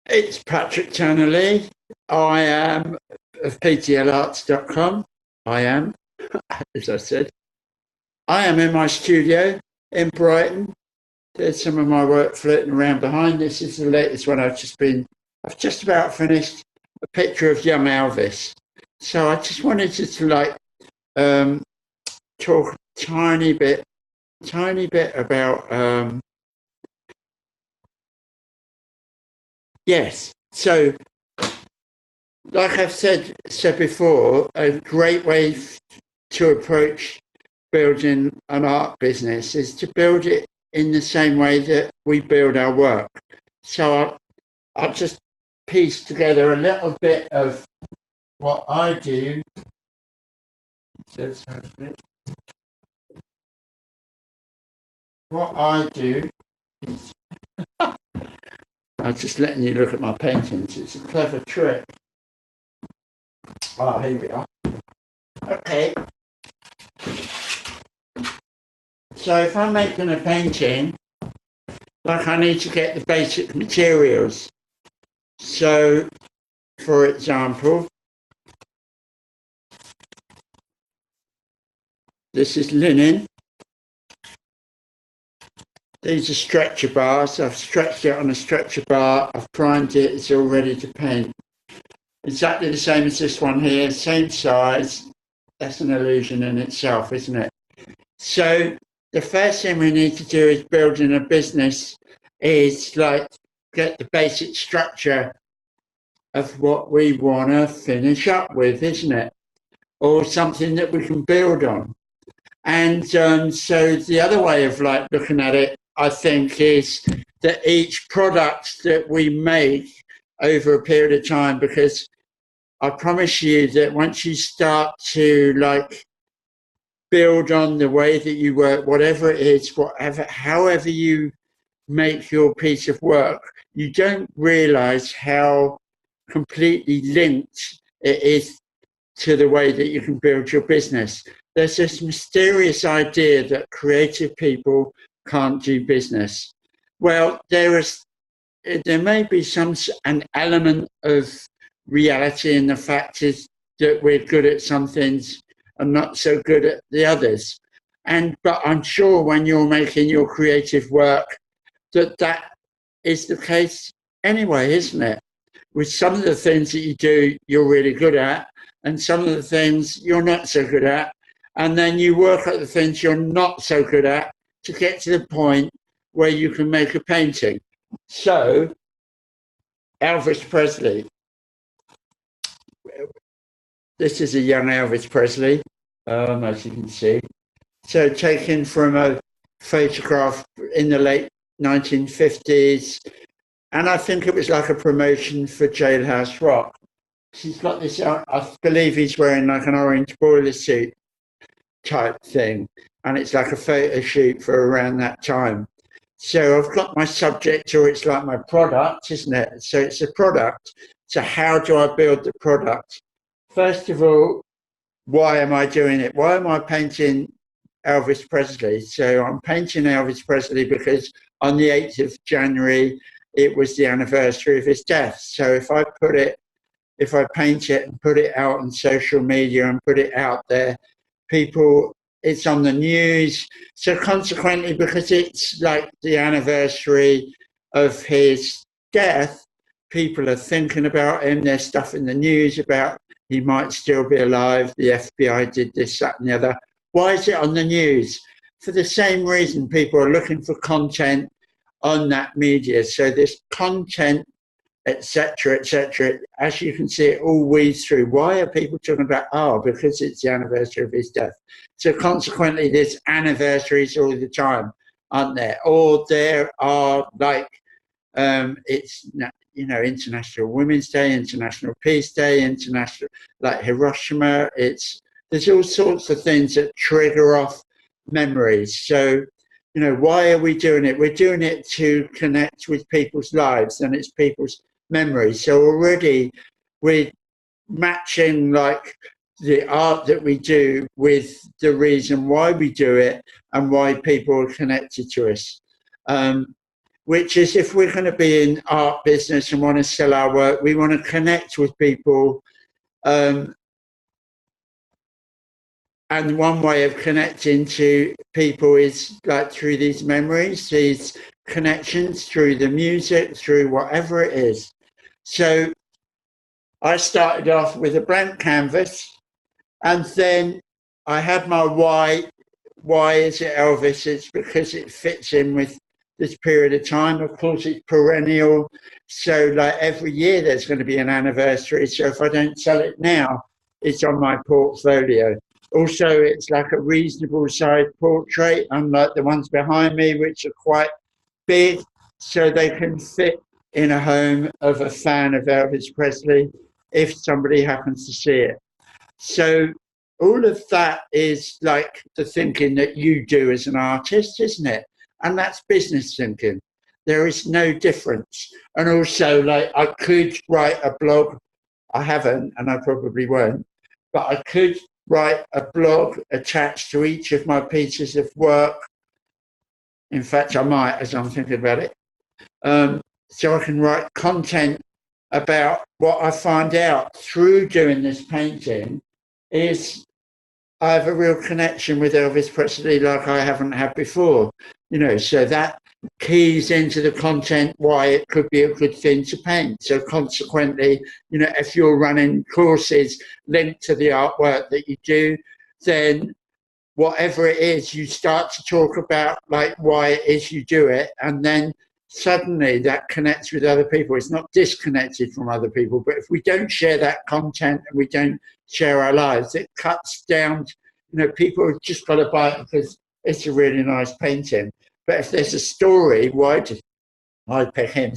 It's Patrick Tannerley. I am of ptlarts.com. I am, as I said. I am in my studio in Brighton. There's some of my work floating around behind. This is the latest one I've just about finished a picture of young Elvis. So I just wanted to talk a tiny bit about, yes. So like I've said before, a great way to approach building an art business is to build it in the same way that we build our work. So I'll just piece together a little bit of what I do. What I do is, I'm just letting you look at my paintings. It's a clever trick. Oh, here we are. Okay. So if I'm making a painting, like I need to get the basic materials. So, for example, this is linen. These are stretcher bars. I've stretched it on a stretcher bar. I've primed it. It's all ready to paint. Exactly the same as this one here, same size. That's an illusion in itself, isn't it? So the first thing we need to do is building a business is like get the basic structure of what we want to finish up with, isn't it? Or something that we can build on. And so the other way of like looking at it, I think, is that each product that we make over a period of time, because I promise you that once you start to like build on the way that you work, whatever it is, however you make your piece of work, you don't realize how completely linked it is to the way that you can build your business. There's this mysterious idea that creative people can't do business. Well, there may be an element of reality in the fact is that we're good at some things and not so good at the others. But I'm sure when you're making your creative work that is the case anyway, isn't it? With some of the things that you do, you're really good at, and some of the things you're not so good at. And then you work at the things you're not so good at to get to the point where you can make a painting. So, Elvis Presley. This is a young Elvis Presley, as you can see. So taken from a photograph in the late 1950s. And I think it was like a promotion for Jailhouse Rock. He's got this, I believe he's wearing like an orange boiler suit type thing. And it's like a photo shoot for around that time. So I've got my subject, or it's like my product, isn't it? So it's a product. So how do I build the product? First of all, why am I doing it? Why am I painting Elvis Presley? So I'm painting Elvis Presley because on the 8th of January, it was the anniversary of his death. So if I paint it and put it out on social media and put it out there, it's on the news. So consequently, because it's like the anniversary of his death, people are thinking about him. There's stuff in the news about he might still be alive. The FBI did this, that, and the other. Why is it on the news? For the same reason, people are looking for content on that media. So this content, etc., etc., as you can see, it all weaves through. Why are people talking about, because it's the anniversary of his death. So consequently, there's anniversaries all the time, aren't there? Or there are like, it's, International Women's Day, International Peace Day, International, like Hiroshima. There's all sorts of things that trigger off memories. So, why are we doing it? We're doing it to connect with people's lives, and it's people's memories. So already we're matching like the art that we do with the reason why we do it and why people are connected to us. which is if we're going to be in art business and want to sell our work, we want to connect with people. And one way of connecting to people is like through these memories, these connections, through the music, through whatever it is. So I started off with a blank canvas, and then I had my why. Why is it Elvis? It's because it fits in with this period of time. Of course, it's perennial. So like every year there's going to be an anniversary. So if I don't sell it now, it's on my portfolio. Also, it's like a reasonable sized portrait, unlike the ones behind me, which are quite big, so they can fit in a home of a fan of Elvis Presley if somebody happens to see it. So all of that is like the thinking that you do as an artist, isn't it? And that's business thinking. There is no difference. And also, like, I could write a blog. I haven't, and I probably won't, but I could write a blog attached to each of my pieces of work. In fact, I might, as I'm thinking about it. So I can write content about what I find out through doing this painting is I have a real connection with Elvis Presley like I haven't had before, you know, so that keys into the content why it could be a good thing to paint. So consequently, you know, if you're running courses linked to the artwork that you do, then whatever it is, you start to talk about like why it is you do it, and then suddenly that connects with other people. It's not disconnected from other people, but if we don't share that content and we don't share our lives, it cuts down. You know, people have just got to buy it because it's a really nice painting. But if there's a story, why did I pick him?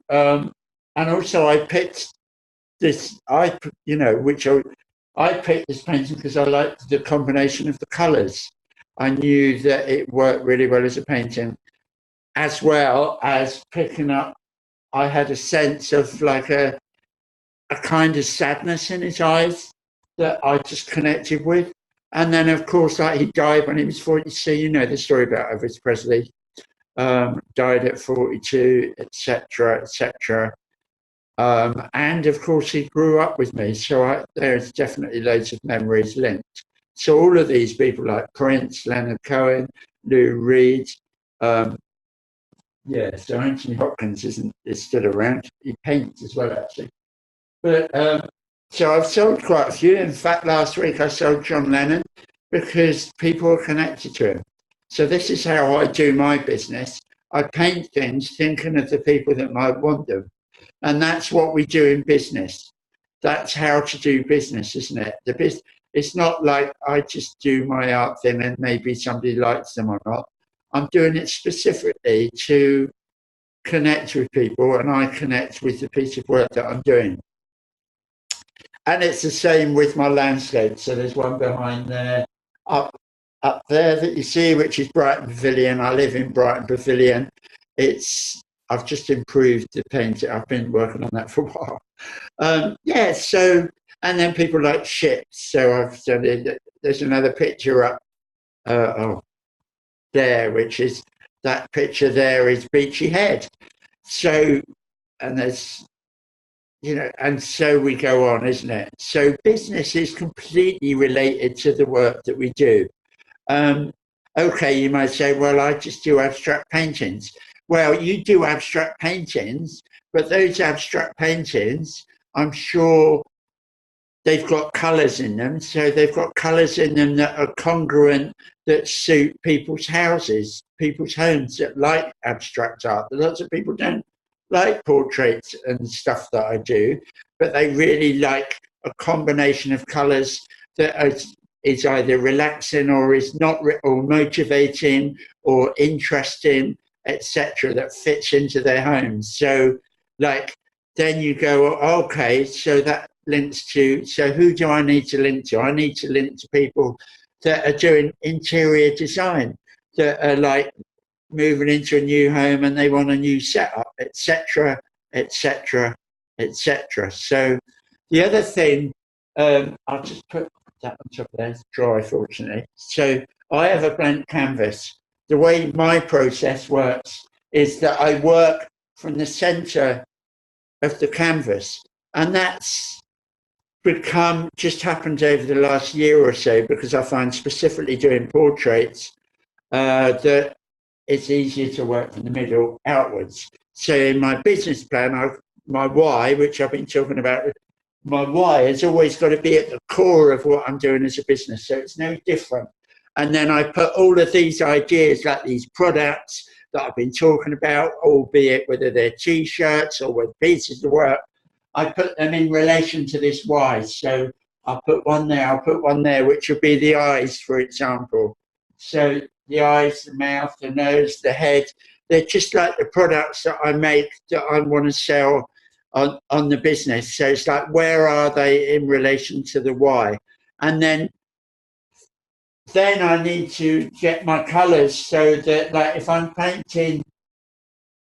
And also I picked this. I picked this painting because I liked the combination of the colours. I knew that it worked really well as a painting, as well as picking up. I had a sense of like a kind of sadness in his eyes that I just connected with. And then, of course, like, he died when he was 42. You know the story about Elvis Presley. Died at 42, etc., etc. And of course, he grew up with me, so there's definitely loads of memories linked. So all of these people, like Prince, Leonard Cohen, Lou Reed, so Anthony Hopkins is still around. He paints as well, actually. But so I've sold quite a few. In fact, last week I sold John Lennon because people are connected to him. So this is how I do my business. I paint things thinking of the people that might want them. And that's what we do in business. That's how to do business, isn't it? It's not like I just do my art thing and maybe somebody likes them or not. I'm doing it specifically to connect with people, and I connect with the piece of work that I'm doing. And it's the same with my landscape. So there's one behind there, up there that you see, which is Brighton Pavilion. I live in Brighton Pavilion. I've just improved the painting. I've been working on that for a while. And then people like ships. So there's another picture up there, which is that picture there is Beachy Head. So, and there's, you know, and so we go on, isn't it? So business is completely related to the work that we do. Okay, you might say, well, I just do abstract paintings. Well, you do abstract paintings, but those abstract paintings, I'm sure they've got colours in them. So they've got colours in them that are congruent, that suit people's houses, people's homes that like abstract art. Lots of people don't like portraits and stuff that I do, but they really like a combination of colours that is either relaxing or is not, or motivating or interesting, etc., that fits into their homes. So like, then you go, okay, so that links to, so who do I need to link to? I need to link to people that are doing interior design, that are like moving into a new home and they want a new setup, etc., etc., etc. So the other thing, I'll just put that on top of there, it's dry, fortunately. So I have a blank canvas, the way my process works is that I work from the center of the canvas. And that's just happened over the last year or so, because I find specifically doing portraits that it's easier to work from the middle outwards. So in my business plan, my why, which I've been talking about, my why has always got to be at the core of what I'm doing as a business. So it's no different. And then I put all of these ideas, like these products that I've been talking about, albeit whether they're T-shirts or with pieces of work, I put them in relation to this why. So I'll put one there, which would be the eyes, for example. So the eyes, the mouth, the nose, the head, they're just like the products that I make that I want to sell on the business. So it's like, where are they in relation to the why? And then I need to get my colors so that, like, if I'm painting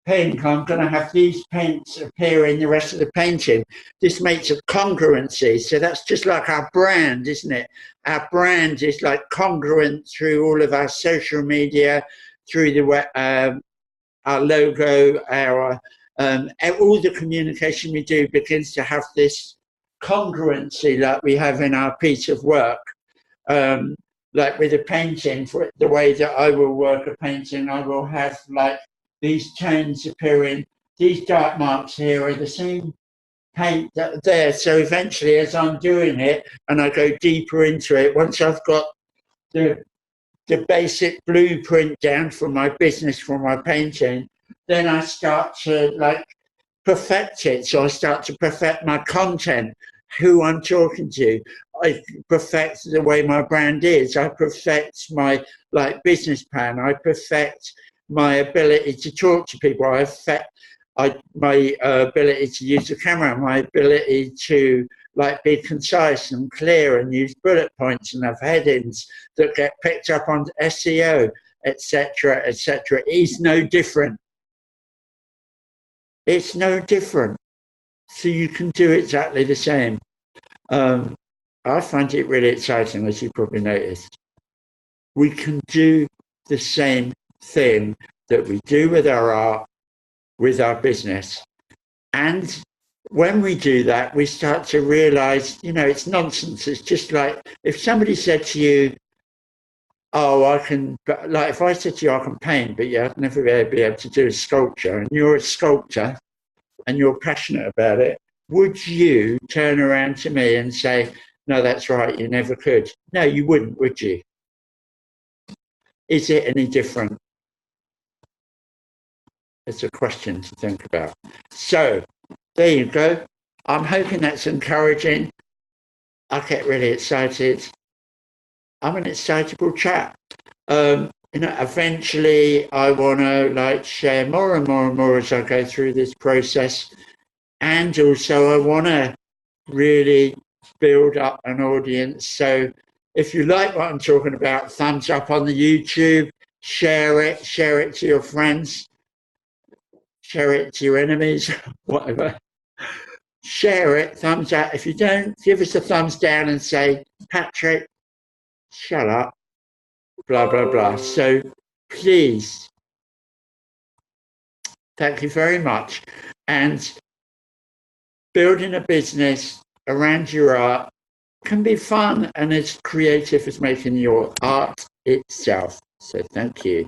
pink, I'm going to have these paints appear in the rest of the painting. This makes a congruency. So that's just like our brand, isn't it? Our brand is like congruent through all of our social media, through our logo, all the communication we do begins to have this congruency like we have in our piece of work. Like with a painting, for the way that I will work a painting, I will have like these tones appearing. These dark marks here are the same paint that are there. So eventually, as I'm doing it and I go deeper into it, once I've got the basic blueprint down for my business, for my painting, then I start to like perfect it. So I start to perfect my content, who I'm talking to. I perfect the way my brand is. I perfect my like business plan. I perfect my ability to talk to people. I affect my ability to use the camera, my ability to like be concise and clear and use bullet points and have headings that get picked up on SEO, etc., etc. Is no different. It's no different. So you can do exactly the same. I find it really exciting, as you probably noticed. We can do the same thing that we do with our art, with our business. And when we do that, we start to realize, it's nonsense. It's just like if somebody said to you, oh, if I said to you, I can paint, but I'd never be able to do a sculpture, and you're a sculptor and you're passionate about it, would you turn around to me and say, no, that's right, you never could? No, you wouldn't, would you? Is it any different? It's a question to think about. So there you go. I'm hoping that's encouraging. I get really excited. I'm an excitable chap. Eventually I want to share more and more and more as I go through this process. And also I want to really build up an audience. So if you like what I'm talking about, thumbs up on the YouTube, share it to your friends, share it to your enemies, whatever. Share it, thumbs up. If you don't, give us a thumbs down and say, Patrick, shut up, blah, blah, blah. So please, thank you very much. And building a business around your art can be fun and as creative as making your art itself. So thank you.